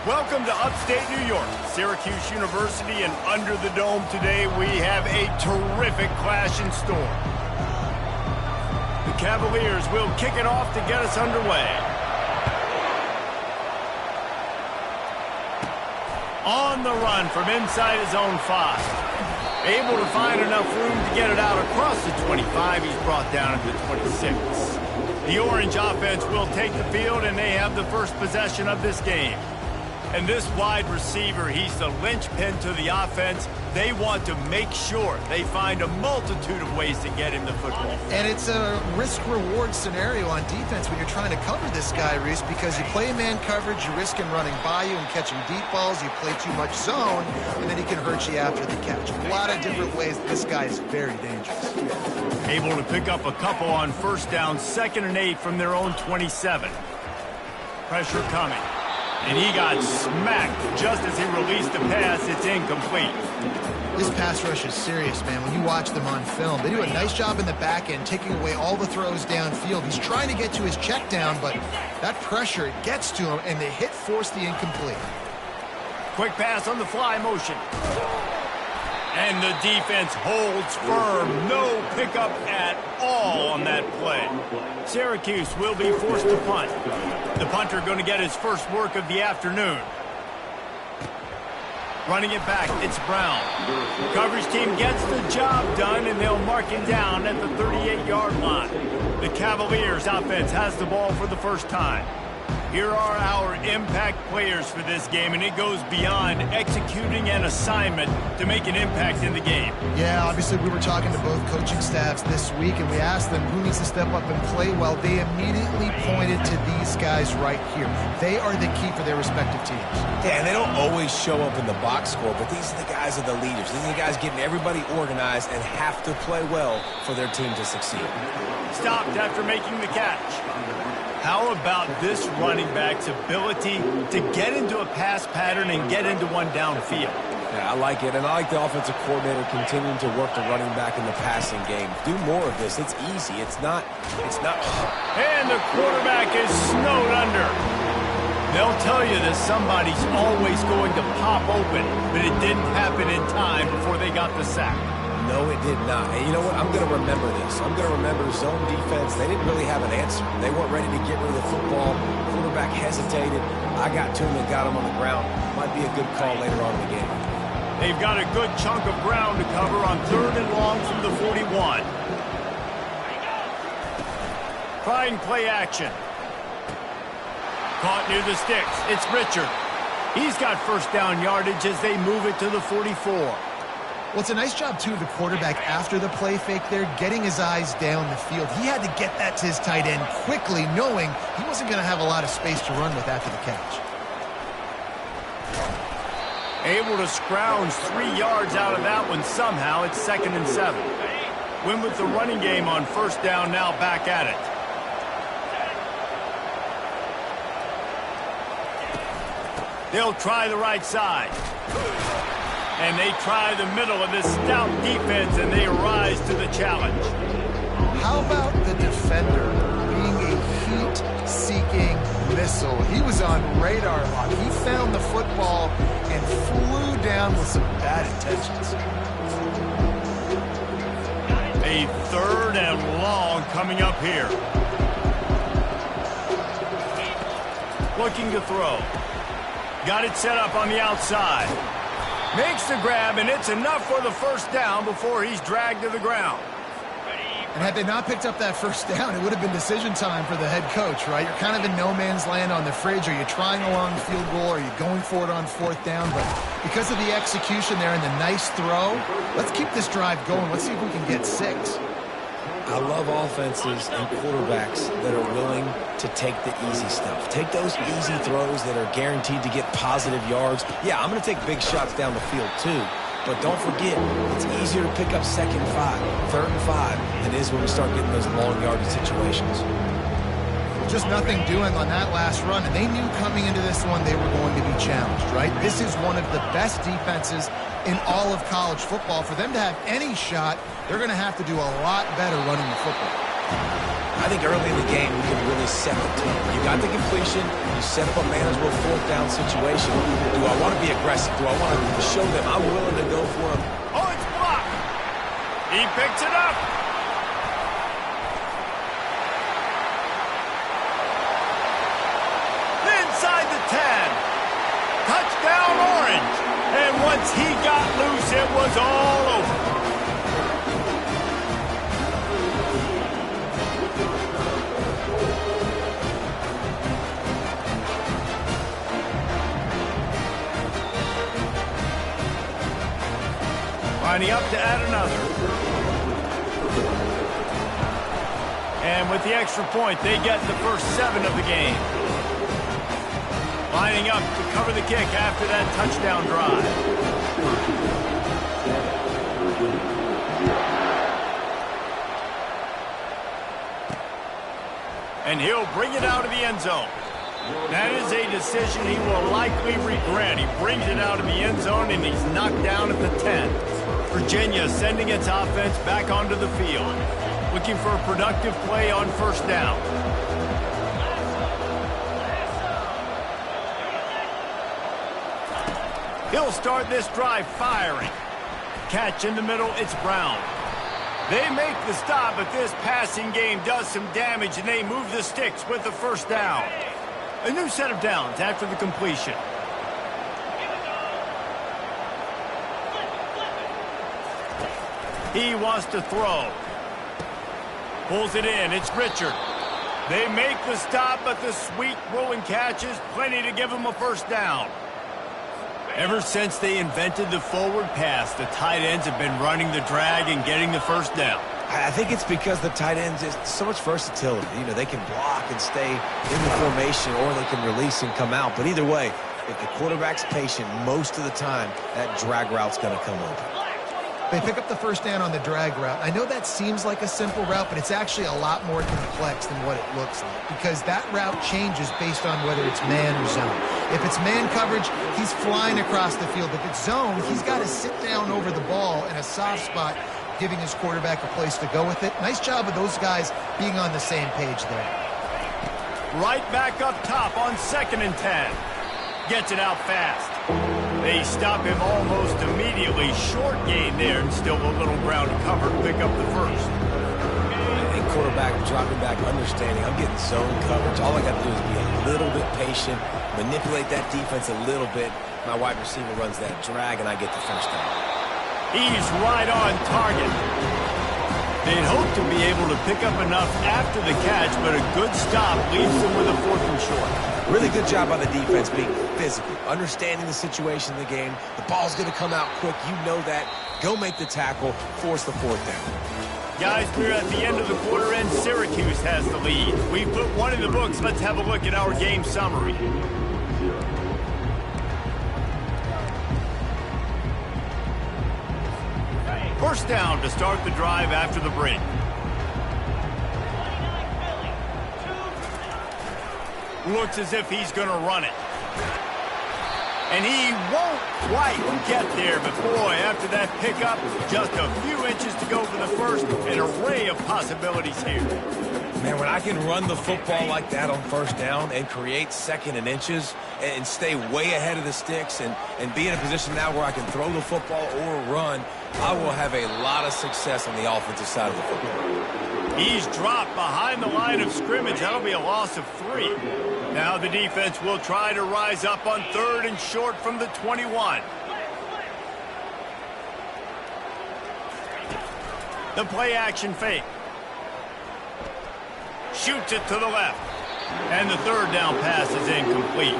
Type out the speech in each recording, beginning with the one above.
Welcome to upstate New York, Syracuse University, and under the dome today we have a terrific clash in store. The Cavaliers will kick it off to get us underway. On the run from inside his own 5. Able to find enough room to get it out across the 25. He's brought down to the 26. The Orange offense will take the field, and they have the first possession of this game. And this wide receiver, he's the linchpin to the offense. They want to make sure they find a multitude of ways to get him the football. And it's a risk-reward scenario on defense when you're trying to cover this guy, Reese, because you play man coverage, you risk him running by you and catching deep balls. You play too much zone, and then he can hurt you after the catch. A lot of different ways. This guy is very dangerous. Able to pick up a couple on first down, 2nd and 8 from their own 27. Pressure coming. And he got smacked just as he released the pass. It's incomplete. This pass rush is serious, man. When you watch them on film, they do a nice job in the back end, taking away all the throws downfield. He's trying to get to his check down, but that pressure gets to him, and the hit forced the incomplete. Quick pass on the fly motion. And the defense holds firm. No pickup at all on that play. Syracuse will be forced to punt. The punter going to get his first work of the afternoon. Running it back, it's Brown. Coverage team gets the job done, and they'll mark him down at the 38-yard line. The Cavaliers offense has the ball for the first time. Here are our impact players for this game, and it goes beyond executing an assignment to make an impact in the game. Yeah, obviously we were talking to both coaching staffs this week, and we asked them who needs to step up and play well. They immediately pointed to these guys right here. They are the key for their respective teams. Yeah, and they don't always show up in the box score, but these are the guys that are the leaders. These are the guys getting everybody organized and have to play well for their team to succeed. Stopped after making the catch. How about this running back's ability to get into a pass pattern and get into one downfield? Yeah, I like it, and I like the offensive coordinator continuing to work the running back in the passing game. Do more of this. It's easy. It's not. And the quarterback is snowed under. They'll tell you that somebody's always going to pop open, but it didn't happen in time before they got the sack. No, it did not. And you know what? I'm going to remember this. I'm going to remember zone defense. They didn't really have an answer. They weren't ready to get rid of the football. Quarterback hesitated. I got to him and got him on the ground. Might be a good call later on in the game. They've got a good chunk of ground to cover on 3rd and long from the 41. Trying play action. Caught near the sticks. It's Richard. He's got first down yardage as they move it to the 44. Well, it's a nice job, too, of the quarterback after the play fake there, getting his eyes down the field. He had to get that to his tight end quickly, knowing he wasn't going to have a lot of space to run with after the catch. Able to scrounge 3 yards out of that one somehow. It's 2nd and 7. Win with the running game on first down, now back at it. They'll try the right side. And they try the middle of this stout defense, and they rise to the challenge. How about the defender being a heat-seeking missile? He was on radar lock. He found the football and flew down with some bad intentions. A 3rd and long coming up here. Looking to throw. Got it set up on the outside. Makes the grab, and it's enough for the first down before he's dragged to the ground. And had they not picked up that first down, it would have been decision time for the head coach, right? You're kind of in no man's land on the fridge. Are you trying a long field goal? Are you going for it on 4th down? But because of the execution there and the nice throw, let's keep this drive going. Let's see if we can get 6. I love offenses and quarterbacks that are willing to take the easy stuff. Take those easy throws that are guaranteed to get positive yards. Yeah, I'm going to take big shots down the field too. But don't forget, it's easier to pick up 2nd and 5, 3rd and 5 than it is when we start getting those long yardage situations. Just nothing doing on that last run, and they knew coming into this one they were going to be challenged, right? This is one of the best defenses in all of college football. For them to have any shot, they're going to have to do a lot better running the football. I think early in the game, you can really set the tone. You got the completion. You set up a manageable fourth down situation. Do I want to be aggressive? Do I want to show them I'm willing to go for them? Oh, it's blocked. He picks it up. Inside the 10. Touchdown, Orange. And once he got loose, it was all over. Lining up to add another. And with the extra point, they get the first 7 of the game. Lining up to cover the kick after that touchdown drive. And he'll bring it out of the end zone. That is a decision he will likely regret. He brings it out of the end zone, and he's knocked down at the 10. Virginia sending its offense back onto the field, looking for a productive play on first down. He'll start this drive firing. Catch in the middle, it's Brown. They make the stop, but this passing game does some damage, and they move the sticks with the first down. A new set of downs after the completion. He wants to throw. Pulls it in. It's Richard. They make the stop, but the sweet rolling catch is plenty to give him a first down. Ever since they invented the forward pass, the tight ends have been running the drag and getting the first down. I think it's because the tight ends is so much versatility. You know, they can block and stay in the formation, or they can release and come out. But either way, if the quarterback's patient most of the time, that drag route's going to come open. They pick up the first down on the drag route. I know that seems like a simple route, but it's actually a lot more complex than what it looks like, because that route changes based on whether it's man or zone. If it's man coverage, he's flying across the field. If it's zone, he's got to sit down over the ball in a soft spot, giving his quarterback a place to go with it. Nice job of those guys being on the same page there. Right back up top on 2nd and 10. Gets it out fast. They stop him almost immediately. Short gain there, and still a little ground to cover to pick up the first. And quarterback dropping back, understanding I'm getting zone coverage. All I got to do is be a little bit patient, manipulate that defense a little bit. My wide receiver runs that drag, and I get the first down. He's right on target. They'd hope to be able to pick up enough after the catch, but a good stop leaves them with a 4th and short. Really good job by the defense being physical, understanding the situation in the game. The ball's going to come out quick. You know that. Go make the tackle, force the 4th down. Guys, we're at the end of the quarter, and Syracuse has the lead. We put one in the books. Let's have a look at our game summary. First down to start the drive after the break. Looks as if he's going to run it. And he won't quite get there, but boy, after that pickup, just a few inches to go for the first. An array of possibilities here. Man, when I can run the football like that on first down and create 2nd and inches and stay way ahead of the sticks and be in a position now where I can throw the football or run, I will have a lot of success on the offensive side of the football. He's dropped behind the line of scrimmage. That'll be a loss of 3. Now the defense will try to rise up on 3rd and short from the 21. The play action fake. Shoots it to the left. And the 3rd down pass is incomplete.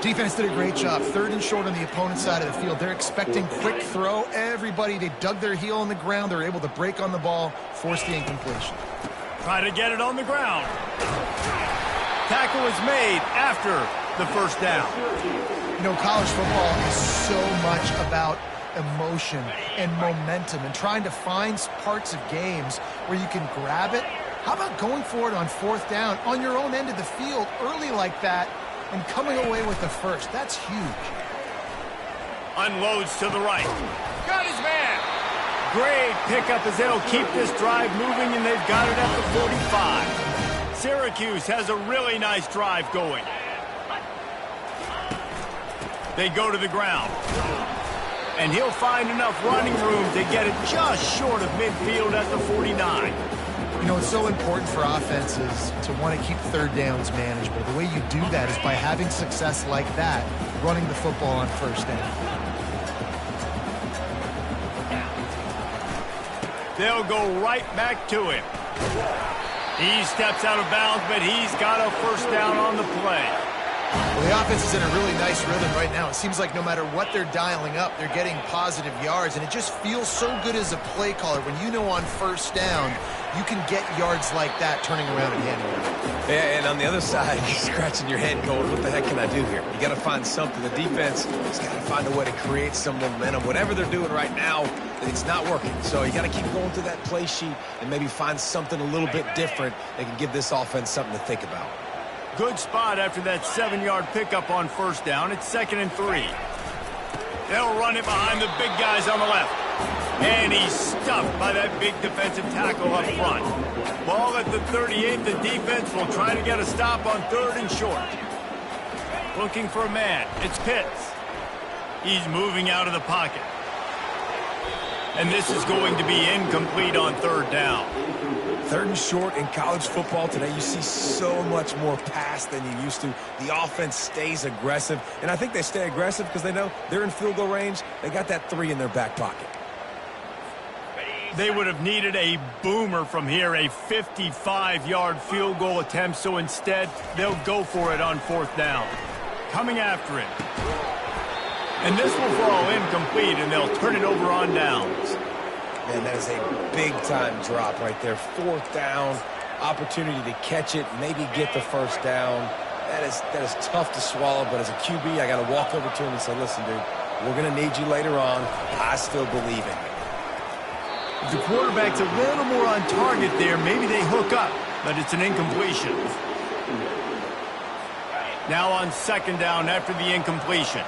Defense did a great job. 3rd and short on the opponent's side of the field. They're expecting quick throw. Everybody, they dug their heel on the ground. They're able to break on the ball, force the incompletion. Try to get it on the ground. Tackle is made after the first down. You know, college football is so much about emotion and momentum and trying to find parts of games where you can grab it. How about going for it on 4th down on your own end of the field early like that and coming away with the first? That's huge. Unloads to the right. Got his man. Great pickup as they'll keep this drive moving, and they've got it at the 45. Syracuse has a really nice drive going. They go to the ground. And he'll find enough running room to get it just short of midfield at the 49. You know, it's so important for offenses to want to keep third downs manageable. The way you do that is by having success like that, running the football on first down. They'll go right back to him. He steps out of bounds, but he's got a first down on the play. Well, the offense is in a really nice rhythm right now. It seems like no matter what they're dialing up, they're getting positive yards, and it just feels so good as a play caller when you know on first down you can get yards like that turning around and handling it. Yeah, and on the other side, you're scratching your head going, what the heck can I do here? You got to find something. The defense has got to find a way to create some momentum. Whatever they're doing right now, it's not working. So you got to keep going through that play sheet and maybe find something a little bit different that can give this offense something to think about. Good spot after that 7-yard pickup on first down. It's 2nd and 3. They'll run it behind the big guys on the left. And he's stuffed by that big defensive tackle up front. Ball at the 38. The defense will try to get a stop on 3rd and short. Looking for a man. It's Pitts. He's moving out of the pocket. And this is going to be incomplete on 3rd down. 3rd and short in college football today, you see so much more pass than you used to. The offense stays aggressive, and I think they stay aggressive because they know they're in field goal range. They got that 3 in their back pocket. They would have needed a boomer from here, a 55-yard field goal attempt, so instead they'll go for it on 4th down. Coming after it. And this will fall incomplete, and they'll turn it over on downs. Man, that is a big-time drop right there. 4th down, opportunity to catch it, maybe get the first down. That is tough to swallow, but as a QB, I got to walk over to him and say, listen, dude, we're going to need you later on. I still believe in you. If the quarterback's a little more on target there, maybe they hook up, but it's an incompletion. Now on 2nd down after the incompletion.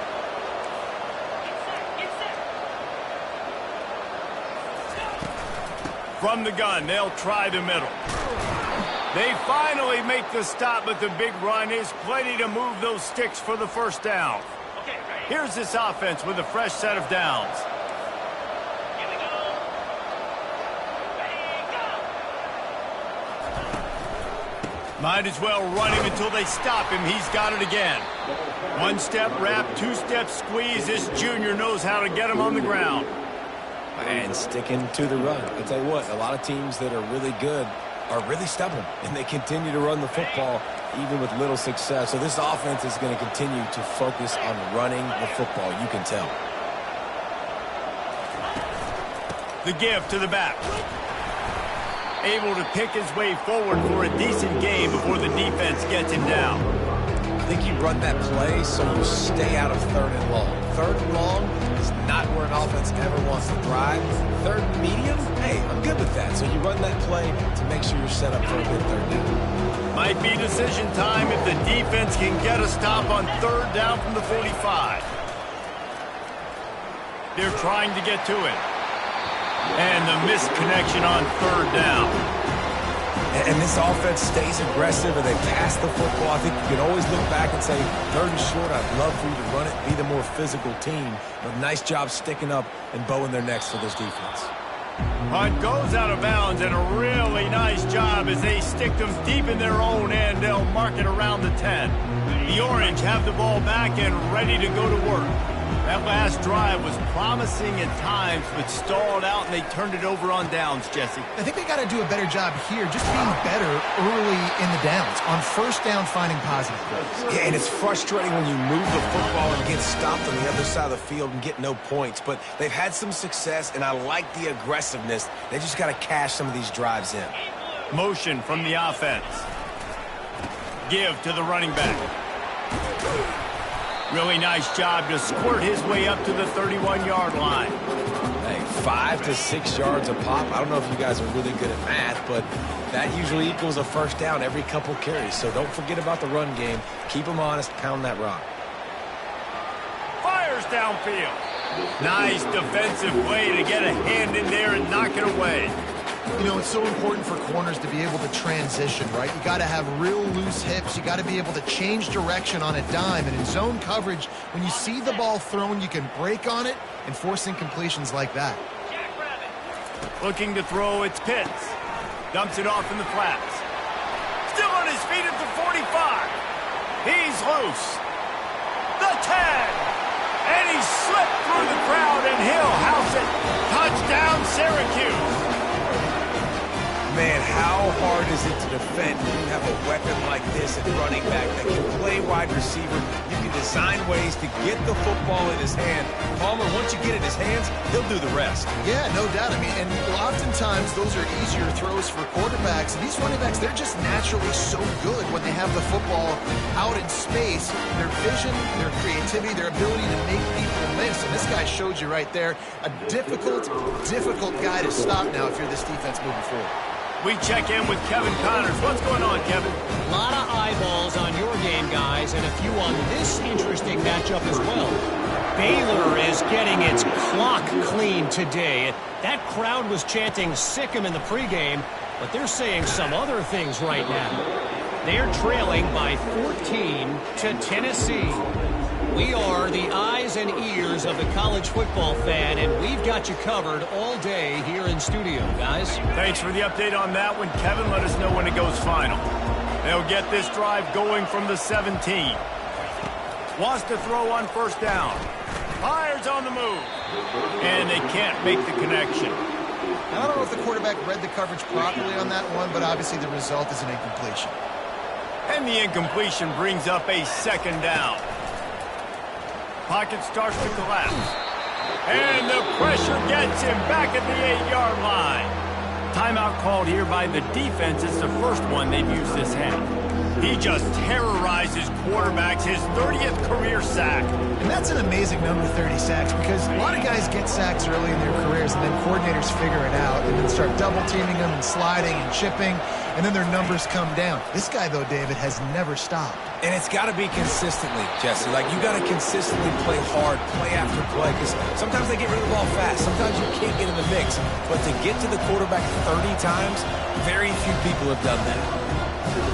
From the gun, they'll try the middle. They finally make the stop, but the big run is plenty to move those sticks for the first down. Here's this offense with a fresh set of downs. Might as well run him until they stop him. He's got it again. 1-step wrap, 2-step squeeze. This junior knows how to get him on the ground. And sticking to the run. I'll tell you what, a lot of teams that are really good are really stubborn, and they continue to run the football even with little success. So this offense is going to continue to focus on running the football, you can tell. The give to the back. Able to pick his way forward for a decent gain before the defense gets him down. I think you run that play so you stay out of 3rd and long. 3rd and long is not where an offense ever wants to thrive. 3rd and medium, hey, I'm good with that. So you run that play to make sure you're set up for a good 3rd down. Might be decision time if the defense can get a stop on 3rd down from the 45. They're trying to get to it. And the missed connection on 3rd down. And this offense stays aggressive, and they pass the football. I think you can always look back and say, 3rd and short, I'd love for you to run it, be the more physical team. But nice job sticking up and bowing their necks for this defense. Punt goes out of bounds, and a really nice job as they stick them deep in their own end. They'll mark it around the 10. The Orange have the ball back and ready to go to work. That last drive was promising at times, but stalled out, and they turned it over on downs, Jesse. I think they got to do a better job here, just being better early in the downs. On first down, finding positive plays. Yeah, and it's frustrating when you move the football and get stopped on the other side of the field and get no points. But they've had some success, and I like the aggressiveness. They just got to cash some of these drives in. Motion from the offense. Give to the running back. Really nice job to squirt his way up to the 31-yard line. Hey, 5 to 6 yards a pop. I don't know if you guys are really good at math, but that usually equals a first down every couple carries. So don't forget about the run game. Keep them honest, pound that rock. Fires downfield. Nice defensive play to get a hand in there and knock it away. You know, it's so important for corners to be able to transition, right? You got to have real loose hips. You got to be able to change direction on a dime. And in zone coverage, when you see the ball thrown, you can break on it and force incompletions like that. Looking to throw, it's Pitts. Dumps it off in the flats. Still on his feet at the 45. He's loose. The 10. And he slipped through the crowd, and he'll house it. Touchdown, Syracuse. Man, how hard is it to defend when you have a weapon like this at running back that can play wide receiver? You can design ways to get the football in his hand. Palmer, once you get it in his hands, he'll do the rest. Yeah, no doubt. I mean, and oftentimes those are easier throws for quarterbacks. And these running backs, they're just naturally so good when they have the football out in space. Their vision, their creativity, their ability to make people miss. And this guy showed you right there, a difficult guy to stop now if you're this defense moving forward. We check in with Kevin Connors. What's going on, Kevin? A lot of eyeballs on your game, guys, and a few on this interesting matchup as well. Baylor is getting its clock cleaned today. That crowd was chanting "sick 'em" in the pregame, but they're saying some other things right now. They're trailing by 14 to Tennessee. We are the eyes and ears of the college football fan, and we've got you covered all day here in studio, guys. Thanks for the update on that one, Kevin. Let us know when it goes final. They'll get this drive going from the 17. Wants to throw on first down. Fires on the move. And they can't make the connection. I don't know if the quarterback read the coverage properly on that one, but obviously the result is an incompletion. And the incompletion brings up a second down. Pocket starts to collapse. And the pressure gets him back at the 8-yard line. Timeout called here by the defense. It's the first one they've used this half. He just terrorizes quarterbacks, his 30th career sack. And that's an amazing number, 30 sacks, because a lot of guys get sacks early in their careers, and then coordinators figure it out and then start double-teaming them and sliding and chipping, and then their numbers come down. This guy, though, David, has never stopped. And it's got to be consistently, Jesse. Like, you got to consistently play hard, play after play, because sometimes they get rid of the ball fast. Sometimes you can't get in the mix. But to get to the quarterback 30 times, very few people have done that.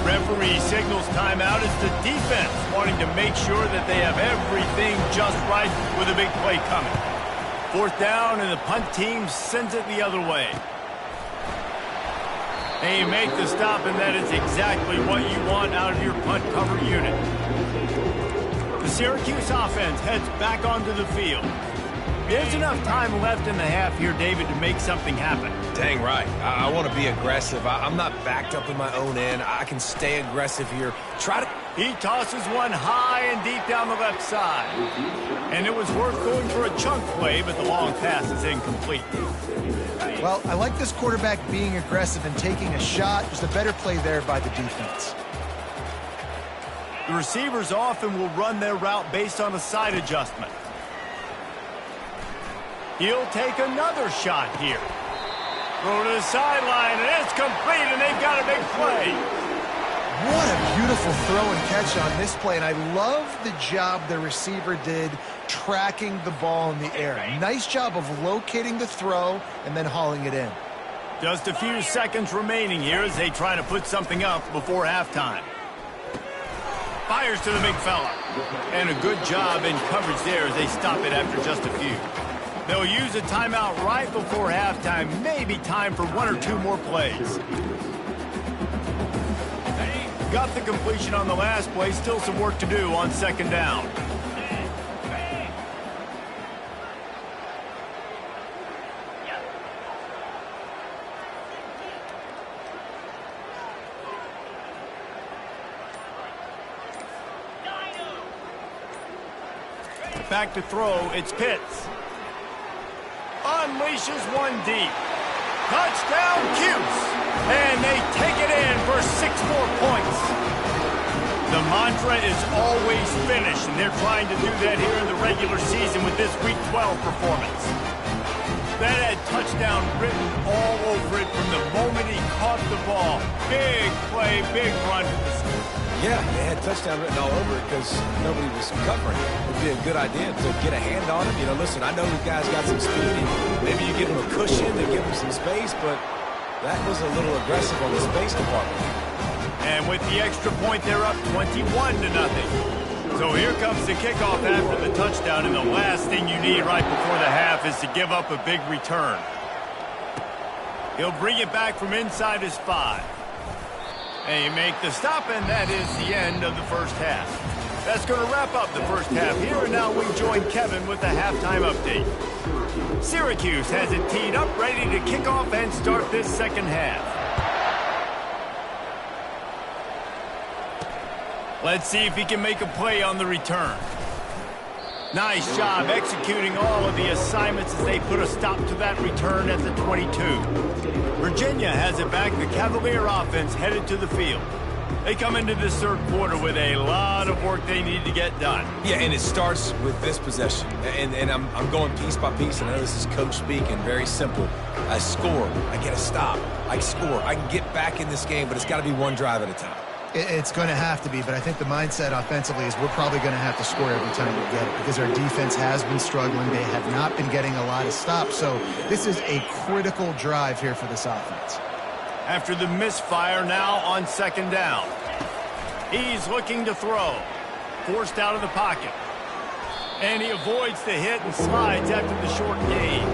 Referee signals timeout as the defense wanting to make sure that they have everything just right with a big play coming. Fourth down, and the punt team sends it the other way. They make the stop, and that is exactly what you want out of your punt cover unit. The Syracuse offense heads back onto the field. There's enough time left in the half here, David, to make something happen. Dang right. I want to be aggressive. I'm not backed up in my own end. I can stay aggressive here. He tosses one high and deep down the left side. And it was worth going for a chunk play, but the long pass is incomplete. Well, I like this quarterback being aggressive and taking a shot. Just a better play there by the defense. The receivers often will run their route based on a side adjustment. He'll take another shot here. Throw to the sideline, and it's complete, and they've got a big play. What a beautiful throw and catch on this play, and I love the job the receiver did tracking the ball in the air. Nice job of locating the throw and then hauling it in. Just a few seconds remaining here as they try to put something up before halftime. Fires to the big fella. And a good job in coverage there as they stop it after just a few. They'll use a timeout right before halftime. Maybe time for one or two more plays. Got the completion on the last play. Still some work to do on second down. Back to throw. It's Pitts. Unleashes one deep. Touchdown, Cuse. And they take it in for 6 more points. The mantra is always finish, and they're trying to do that here in the regular season with this Week 12 performance. That had touchdown written all over it from the moment he caught the ball. Big play, big run for the score. Yeah, they had touchdown written all over it because nobody was covering. It would be a good idea to get a hand on him. You know, listen, I know these guys got some speed, and maybe you give them a cushion and give them some space, but that was a little aggressive on the space department. And with the extra point, they're up 21-0. So here comes the kickoff after the touchdown, and the last thing you need right before the half is to give up a big return. He'll bring it back from inside his 5. And you make the stop, and that is the end of the first half. That's going to wrap up the first half here, and now we join Kevin with the halftime update. Syracuse has it teed up, ready to kick off and start this second half. Let's see if he can make a play on the return. Nice job executing all of the assignments as they put a stop to that return at the 22. Virginia has it back. The Cavalier offense headed to the field. They come into this third quarter with a lot of work they need to get done. Yeah, and it starts with this possession. And I'm going piece by piece, and I know this is coach speaking, very simple. I score, I get a stop, I score. I can get back in this game, but it's got to be one drive at a time. It's going to have to be, but I think the mindset offensively is we're probably going to have to score every time we get it because our defense has been struggling. They have not been getting a lot of stops, so this is a critical drive here for this offense. After the misfire, now on second down. He's looking to throw. Forced out of the pocket. And he avoids the hit and slides after the short gain.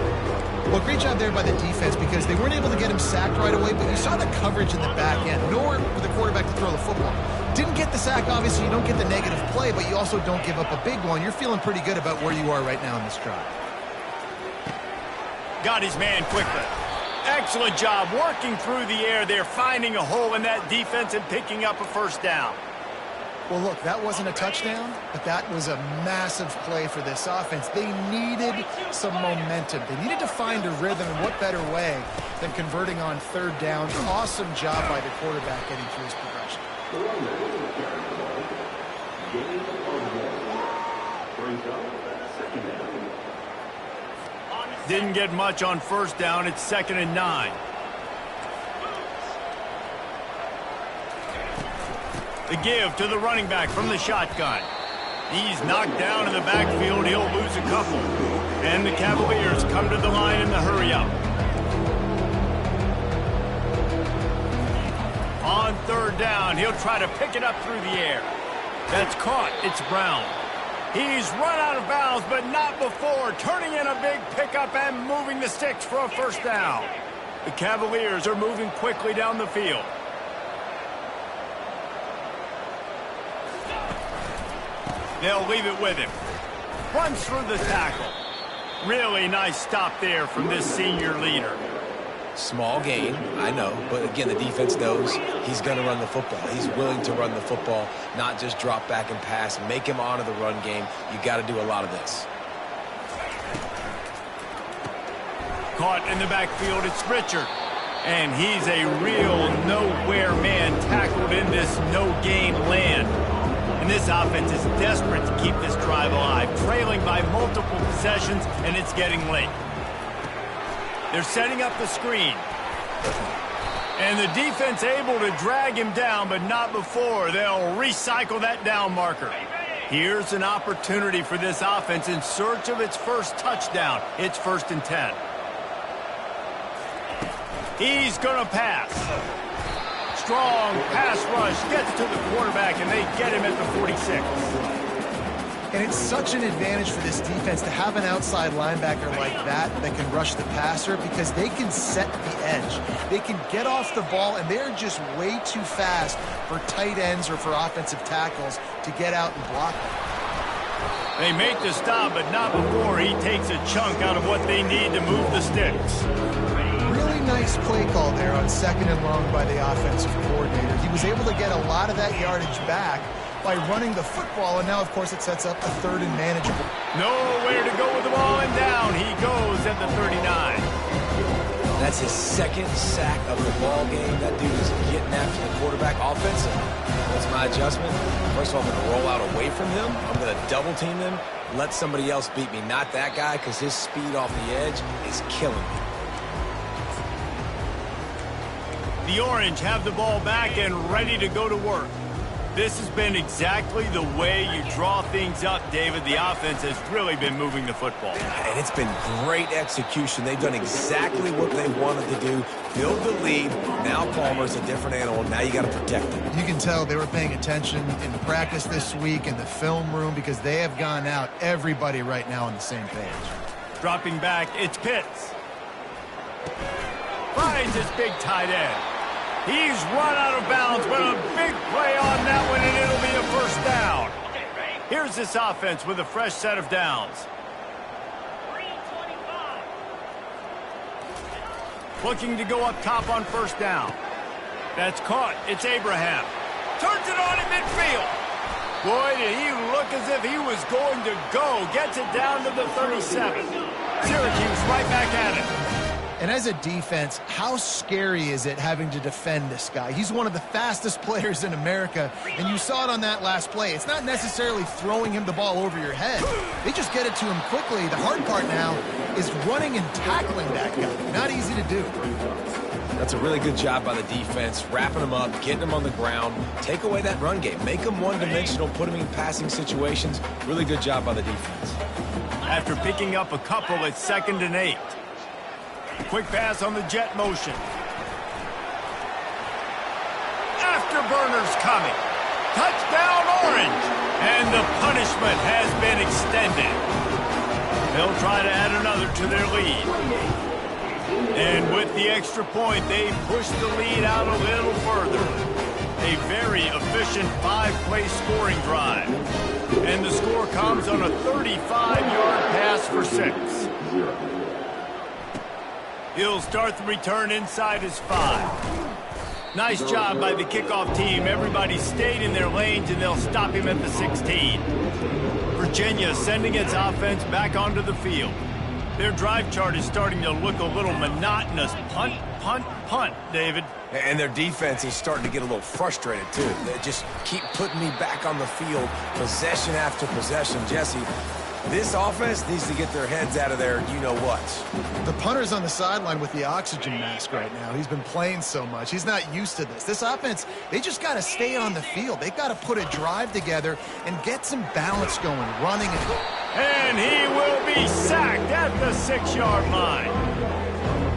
Well, great job there by the defense because they weren't able to get him sacked right away, but you saw the coverage in the back end. Nowhere for the quarterback to throw the football. Didn't get the sack, obviously. You don't get the negative play, but you also don't give up a big one. You're feeling pretty good about where you are right now in this drive. Got his man quickly. Excellent job working through the air there, finding a hole in that defense and picking up a first down. Well, look, that wasn't a touchdown, but that was a massive play for this offense. They needed some momentum. They needed to find a rhythm, and what better way than converting on third down. Awesome job by the quarterback getting through his progression. Didn't get much on first down. It's 2nd and 9. The give to the running back from the shotgun. He's knocked down in the backfield. He'll lose a couple. And the Cavaliers come to the line in the hurry-up. On third down, he'll try to pick it up through the air. That's caught. It's Brown. He's run out of bounds, but not before. Turning in a big pickup and moving the sticks for a first down. The Cavaliers are moving quickly down the field. They'll leave it with him. Runs through the tackle. Really nice stop there from this senior leader. Small gain, I know, but again, the defense knows he's going to run the football. He's willing to run the football, not just drop back and pass, make him honor the run game. You got to do a lot of this. Caught in the backfield, it's Richard. And he's a real nowhere man tackled in this no-gain land. And this offense is desperate to keep this drive alive, trailing by multiple possessions, and it's getting late. They're setting up the screen. And the defense able to drag him down, but not before. They'll recycle that down marker. Here's an opportunity for this offense in search of its first touchdown. It's 1st and 10. He's going to pass. Strong pass rush gets to the quarterback, and they get him at the 46. And it's such an advantage for this defense to have an outside linebacker like that can rush the passer because they can set the edge. They can get off the ball, and they're just way too fast for tight ends or for offensive tackles to get out and block them. They make the stop, but not before he takes a chunk out of what they need to move the sticks. Really nice play call there on 2nd and long by the offensive coordinator. He was able to get a lot of that yardage back by running the football, and now, of course, it sets up a 3rd and manageable. Nowhere to go with the ball, and down he goes at the 39. That's his 2nd sack of the ball game. That dude is getting after the quarterback offensive. What's my adjustment? First of all, I'm going to roll out away from him. I'm going to double team him, let somebody else beat me, not that guy, because his speed off the edge is killing me. The Orange have the ball back and ready to go to work. This has been exactly the way you draw things up, David. The offense has really been moving the football. And it's been great execution. They've done exactly what they wanted to do. Build the lead. Now Palmer's a different animal. Now you got to protect him. You can tell they were paying attention in practice this week in the film room because they have gone out everybody right now on the same page. Dropping back, it's Pitts. Finds his big tight end. He's run out of bounds, but a big play on that one, and it'll be a first down. Here's this offense with a fresh set of downs. Looking to go up top on first down. That's caught. It's Abraham. Turns it on in midfield. Boy, did he look as if he was going to go. Gets it down to the 37. Syracuse right back at it. And as a defense, how scary is it having to defend this guy? He's one of the fastest players in America, and you saw it on that last play. It's not necessarily throwing him the ball over your head. They just get it to him quickly. The hard part now is running and tackling that guy. Not easy to do. That's a really good job by the defense, wrapping them up, getting them on the ground, take away that run game, make them one-dimensional, put them in passing situations. Really good job by the defense. After picking up a couple, it's 2nd and 8. Quick pass on the jet motion. Afterburner's coming. Touchdown Orange. And the punishment has been extended. They'll try to add another to their lead. And with the extra point, they push the lead out a little further. A very efficient 5-play scoring drive. And the score comes on a 35-yard pass for 6. He'll start the return inside his 5. Nice job by the kickoff team. Everybody stayed in their lanes, and they'll stop him at the 16. Virginia sending its offense back onto the field. Their drive chart is starting to look a little monotonous. Punt, punt, punt, David. And their defense is starting to get a little frustrated, too. They just keep putting me back on the field, possession after possession. Jesse, this offense needs to get their heads out of there, you-know-what. The punter's on the sideline with the oxygen mask right now. He's been playing so much. He's not used to this. This offense, they just got to stay on the field. They've got to put a drive together and get some balance going, running. And he will be sacked at the 6-yard line.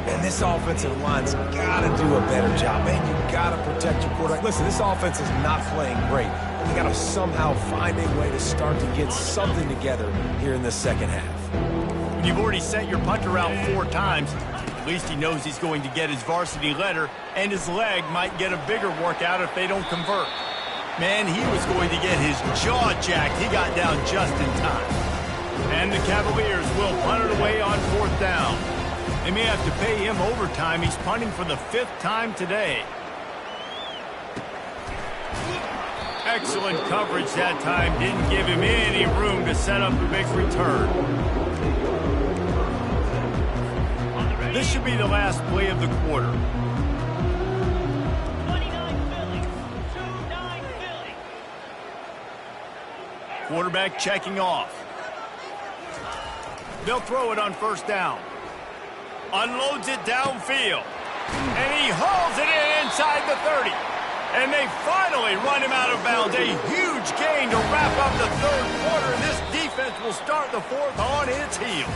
And this offensive line's got to do a better job. Man, you got to protect your quarterback. Listen, this offense is not playing great. You got to somehow find a way to start to get something together here in the second half. When you've already sent your punter out 4 times, at least he knows he's going to get his varsity letter, and his leg might get a bigger workout if they don't convert. Man, he was going to get his jaw jacked. He got down just in time. And the Cavaliers will punt it away on 4th down. They may have to pay him overtime. He's punting for the 5th time today. Excellent coverage that time. Didn't give him any room to set up a big return. This should be the last play of the quarter. 29 Philly. Quarterback checking off. They'll throw it on 1st down. Unloads it downfield. And he hauls it in inside the 30. And they finally run him out of bounds. A huge gain to wrap up the 3rd quarter. And this defense will start the 4th on its heels.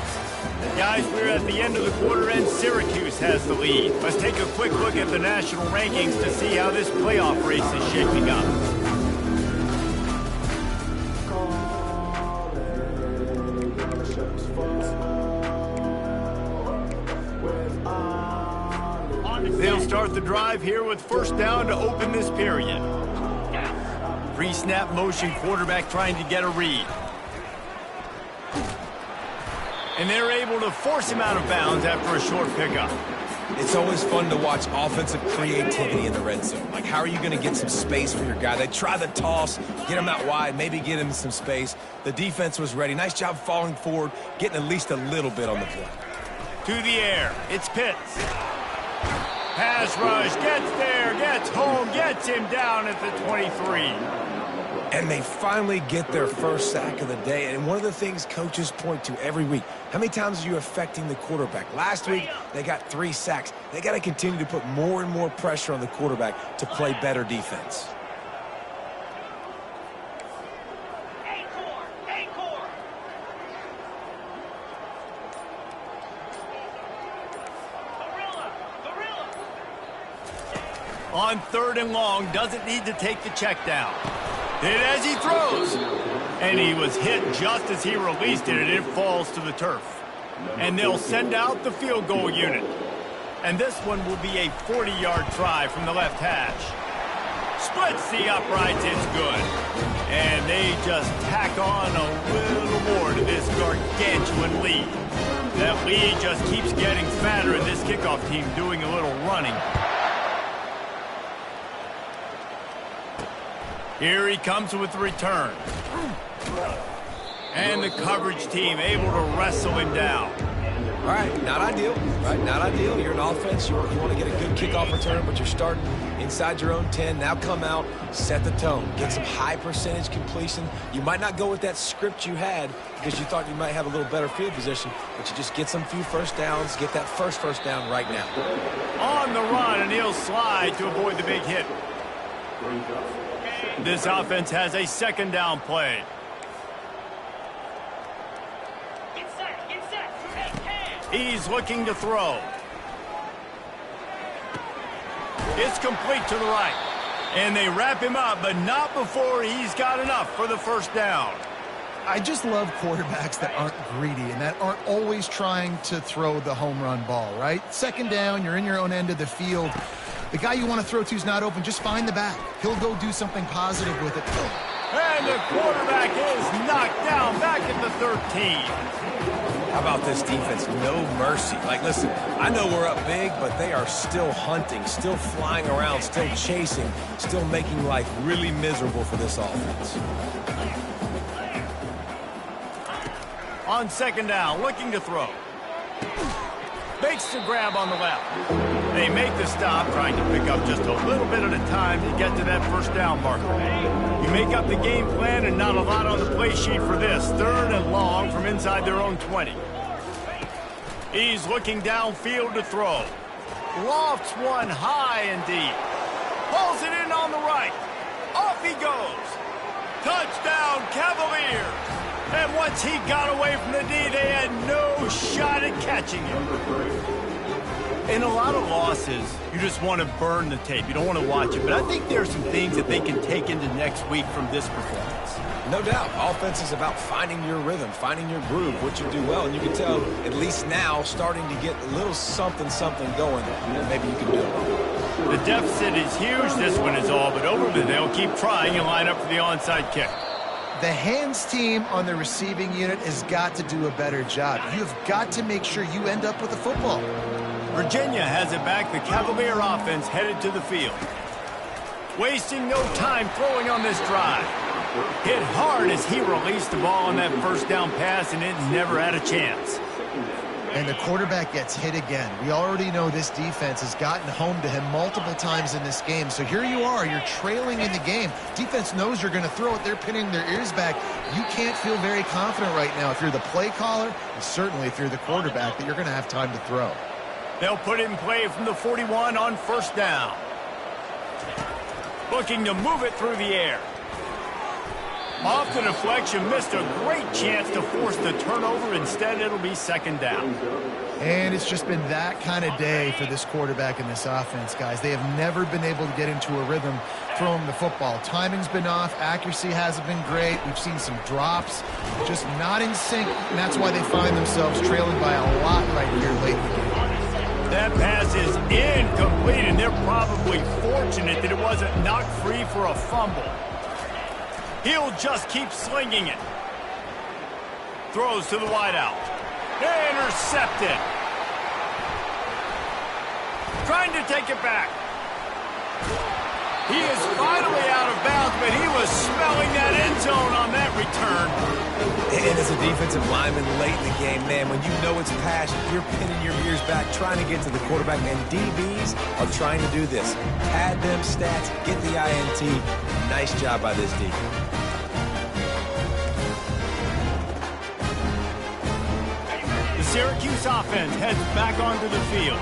Guys, we're at the end of the quarter, and Syracuse has the lead. Let's take a quick look at the national rankings to see how this playoff race is shaping up. They'll start the drive here with 1st down to open this period. Pre-snap motion, quarterback trying to get a read. And they're able to force him out of bounds after a short pickup. It's always fun to watch offensive creativity in the red zone. Like, how are you going to get some space for your guy? They try the toss, get him out wide, maybe get him some space. The defense was ready. Nice job falling forward, getting at least a little bit on the play. To the air, it's Pitts. Pass rush, gets there, gets home, gets him down at the 23. And they finally get their first sack of the day. And one of the things coaches point to every week, how many times are you affecting the quarterback? Last week, they got 3 sacks. They got to continue to put more and more pressure on the quarterback to play better defense. On 3rd and long, doesn't need to take the check down. Hit as he throws. And he was hit just as he released it, and it falls to the turf. And they'll send out the field goal unit. And this one will be a 40-yard try from the left hash. Splits the uprights, it's good. And they just tack on a little more to this gargantuan lead. That lead just keeps getting fatter, and this kickoff team doing a little running. Here he comes with the return. And the coverage team able to wrestle him down. All right, not ideal, right? Not ideal. You're an offense. You want to get a good kickoff return, but you're starting inside your own 10. Now come out, set the tone. Get some high percentage completion. You might not go with that script you had because you thought you might have a little better field position, but you just get some few first downs, get that first down right now. On the run, and he'll slide to avoid the big hit. This offense has a 2nd down play. Get set. Hey, He's looking to throw. It's complete to the right. And they wrap him up, but not before he's got enough for the 1st down. I just love quarterbacks that aren't greedy and that aren't always trying to throw the home run ball, right? 2nd down, you're in your own end of the field. The guy you want to throw to is not open. Just find the back. He'll go do something positive with it. And the quarterback is knocked down back at the 13. How about this defense? No mercy. Like, listen, I know we're up big, but they are still hunting, still flying around, still chasing, still making life really miserable for this offense. On 2nd down, looking to throw. Makes the grab on the left. They make the stop, trying to pick up just a little bit at a time to get to that 1st down marker. You make up the game plan and not a lot on the play sheet for this. 3rd and long from inside their own 20. He's looking downfield to throw. Lofts one high and deep. Pulls it in on the right. Off he goes. Touchdown, Cavaliers. And once he got away from the D, they had no shot at catching him. In a lot of losses, you just want to burn the tape. You don't want to watch it. But I think there are some things that they can take into next week from this performance. No doubt. Offense is about finding your rhythm, finding your groove, what you do well. And you can tell, at least now, starting to get a little something going. Maybe you can do it. The deficit is huge. This one is all but over, but they'll keep trying and line up for the onside kick. The hands team on the receiving unit has got to do a better job. You've got to make sure you end up with the football. Virginia has it back. The Cavalier offense headed to the field. Wasting no time throwing on this drive. Hit hard as he released the ball on that 1st down pass, and it never had a chance. And the quarterback gets hit again. We already know this defense has gotten home to him multiple times in this game. So here you are, you're trailing in the game. Defense knows you're going to throw it. They're pinning their ears back. You can't feel very confident right now if you're the play caller, and certainly if you're the quarterback, that you're going to have time to throw. They'll put it in play from the 41 on 1st down. Looking to move it through the air. Off the deflection, missed a great chance to force the turnover. Instead, it'll be 2nd down. And it's just been that kind of day for this quarterback and this offense, guys. They have never been able to get into a rhythm throwing the football. Timing's been off. Accuracy hasn't been great. We've seen some drops, just not in sync, and that's why they find themselves trailing by a lot right here late in the game. That pass is incomplete, and they're probably fortunate that it wasn't knocked free for a fumble. He'll just keep slinging it. Throws to the wideout. Intercepted. Trying to take it back. He is finally out of bounds, but he was smelling that end zone on that return. And as a defensive lineman late in the game, man, when you know it's passion, you're pinning your ears back, trying to get to the quarterback, and DBs are trying to do this. Pad them stats, get the INT. Nice job by this D. The Syracuse offense heads back onto the field.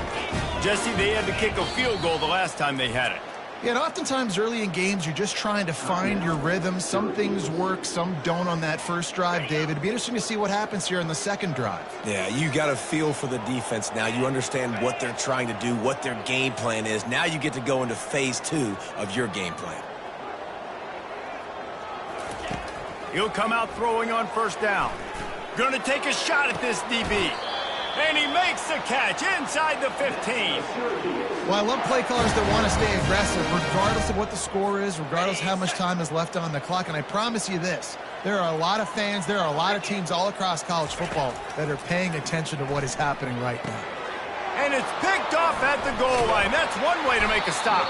Jesse, they had to kick a field goal the last time they had it. Yeah, and oftentimes early in games, you're just trying to find your rhythm. Some things work, some don't on that first drive, David. It'd be interesting to see what happens here in the second drive. Yeah, you got a feel for the defense now. You understand what they're trying to do, what their game plan is. Now you get to go into phase 2 of your game plan. He'll come out throwing on first down. Going to take a shot at this DB. And he makes the catch inside the 15. Well, I love play callers that want to stay aggressive, regardless of what the score is, regardless of how much time is left on the clock. And I promise you this, there are a lot of fans, there are a lot of teams all across college football that are paying attention to what is happening right now. And it's picked off at the goal line. That's one way to make a stop.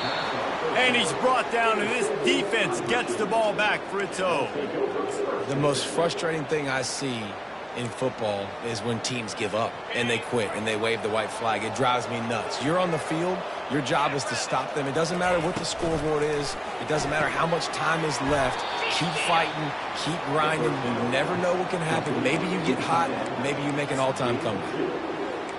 And he's brought down, and this defense gets the ball back for its own. The most frustrating thing I see in football is when teams give up and they quit and they wave the white flag. It drives me nuts. You're on the field. Your job is to stop them. It doesn't matter what the scoreboard is. It doesn't matter how much time is left. Keep fighting. Keep grinding. You never know what can happen. Maybe you get hot. Maybe you make an all-time comeback.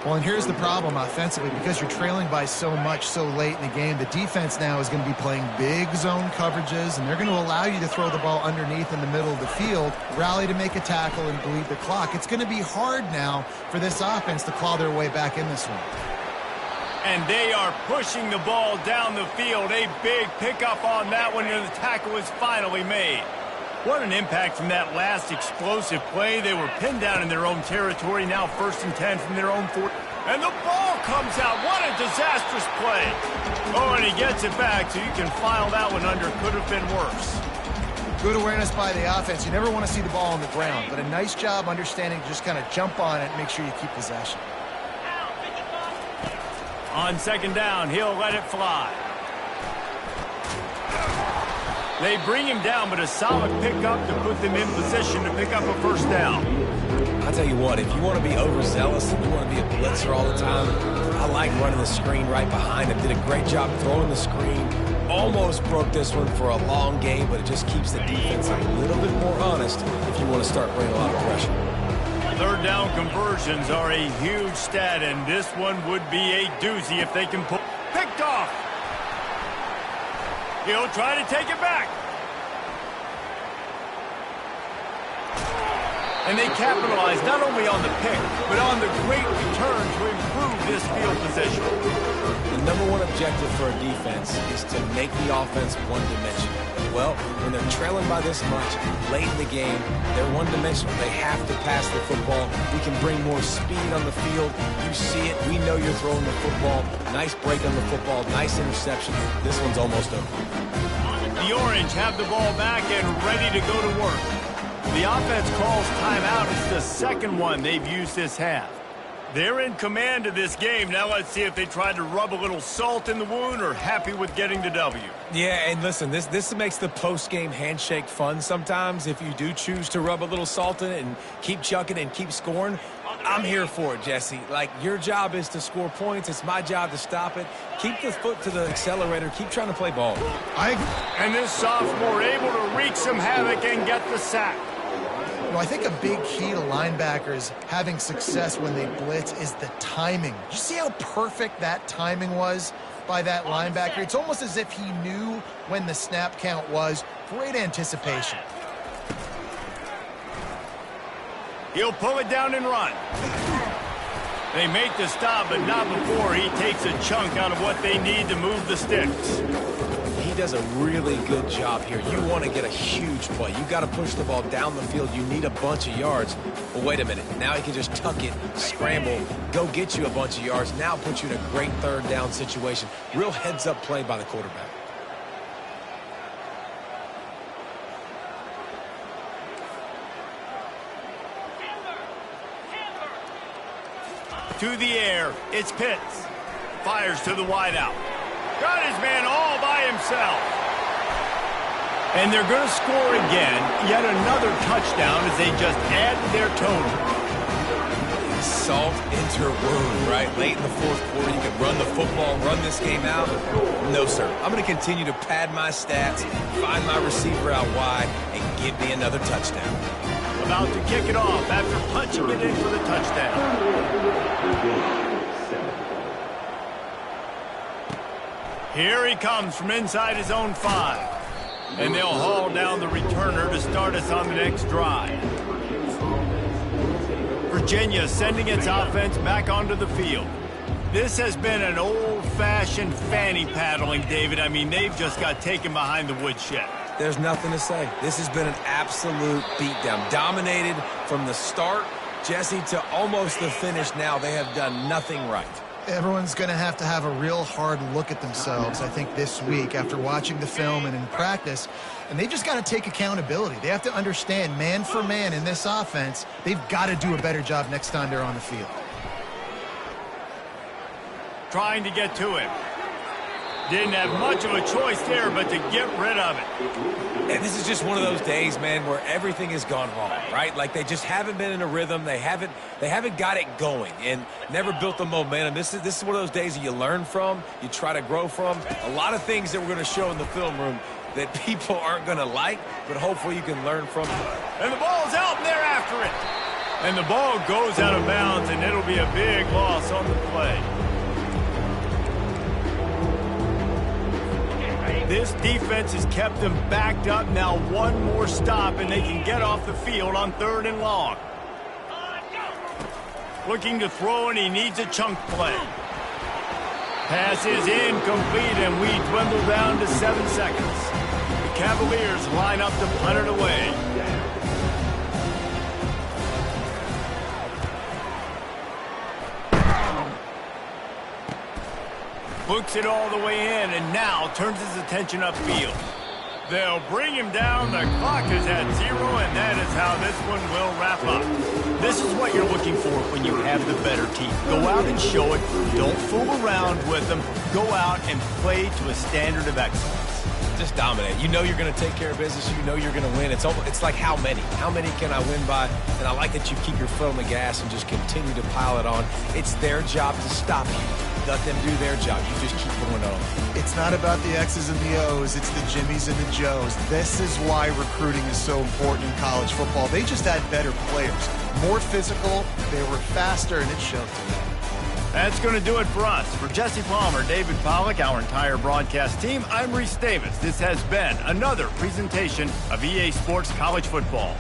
Well, and here's the problem offensively. Because you're trailing by so much so late in the game, the defense now is going to be playing big zone coverages, and they're going to allow you to throw the ball underneath in the middle of the field, rally to make a tackle, and bleed the clock. It's going to be hard now for this offense to claw their way back in this one. And they are pushing the ball down the field. A big pickup on that one, and the tackle is finally made. What an impact from that last explosive play. They were pinned down in their own territory, now 1st and 10 from their own 40. And the ball comes out. What a disastrous play. Oh, and he gets it back, so you can file that one under. Could have been worse. Good awareness by the offense. You never want to see the ball on the ground, but a nice job understanding to just kind of jump on it and make sure you keep possession. On second down, he'll let it fly. They bring him down, but a solid pickup to put them in position to pick up a first down. I'll tell you what, if you want to be overzealous and you want to be a blitzer all the time, I like running the screen right behind him. Did a great job throwing the screen. Almost broke this one for a long game, but it just keeps the defense a little bit more honest if you want to start bringing a lot of pressure. Third down conversions are a huge stat, and this one would be a doozy if they can pull. Picked off. He'll try to take it back. And they capitalize not only on the pick, but on the great return to improve this field position. The number one objective for a defense is to make the offense one-dimensional. Well, when they're trailing by this much, late in the game, they're one-dimensional. They have to pass the football. We can bring more speed on the field. You see it. We know you're throwing the football. Nice break on the football. Nice interception. This one's almost over. The Orange have the ball back and ready to go to work. The offense calls timeout. It's the second one they've used this half. They're in command of this game. Now let's see if they try to rub a little salt in the wound or happy with getting the W. Yeah, and listen, this makes the post-game handshake fun sometimes if you do choose to rub a little salt in it and keep chucking and keep scoring. I'm here for it, Jesse. Like, your job is to score points. It's my job to stop it. Keep the foot to the accelerator. Keep trying to play ball. And this sophomore able to wreak some havoc and get the sack. You know, I think a big key to linebackers having success when they blitz is the timing. Did you see how perfect that timing was by that linebacker? It's almost as if he knew when the snap count was. Great anticipation. He'll pull it down and run. They make the stop, but not before he takes a chunk out of what they need to move the sticks. He does a really good job here. You want to get a huge play. You got to push the ball down the field. You need a bunch of yards. But wait a minute. Now he can just tuck it, scramble, go get you a bunch of yards. Now put you in a great third down situation. Real heads-up play by the quarterback. To the air, it's Pitts. Fires to the wideout. Got his man all by himself. And they're going to score again. Yet another touchdown as they just add to their total. Salt into her wound, right? Late in the fourth quarter, you can run the football, run this game out. No, sir. I'm going to continue to pad my stats, find my receiver out wide, and give me another touchdown. About to kick it off after punching it in for the touchdown. Here he comes from inside his own 5. And they'll haul down the returner to start us on the next drive. Virginia sending its offense back onto the field. This has been an old-fashioned fanny paddling, David. I mean, they've just got taken behind the woodshed. There's nothing to say. This has been an absolute beatdown. Dominated from the start, Jesse, to almost the finish now. They have done nothing right. Everyone's going to have a real hard look at themselves, I think, this week after watching the film and in practice. And they just got to take accountability. They have to understand, man for man in this offense, they've got to do a better job next time they're on the field. Trying to get to him. Didn't have much of a choice there but to get rid of it. And this is just one of those days, man, where everything has gone wrong, right? Like they just haven't been in a rhythm. They haven't got it going and never built the momentum. This is one of those days that you learn from, you try to grow from. A lot of things that we're going to show in the film room that people aren't going to like, but hopefully you can learn from. And the ball's out, and they're after it. And the ball goes out of bounds, and it'll be a big loss on the play. This defense has kept them backed up. Now one more stop, and they can get off the field on 3rd and long. Looking to throw, and he needs a chunk play. Pass is incomplete, and we dwindle down to 7 seconds. The Cavaliers line up to punt it away. Books it all the way in, and now turns his attention upfield. They'll bring him down. The clock is at 0, and that is how this one will wrap up. This is what you're looking for when you have the better team. Go out and show it. Don't fool around with them. Go out and play to a standard of excellence. Just dominate. You know you're going to take care of business. You know you're going to win. It's like how many? How many can I win by? And I like that you keep your foot on the gas and just continue to pile it on. It's their job to stop you. Let them do their job. You just keep going on. It's not about the X's and the O's. It's the Jimmies and the Joes. This is why recruiting is so important in college football. They just had better players. More physical. They were faster, and it showed today. That's going to do it for us. For Jesse Palmer, David Pollack, our entire broadcast team, I'm Reese Davis. This has been another presentation of EA Sports College Football.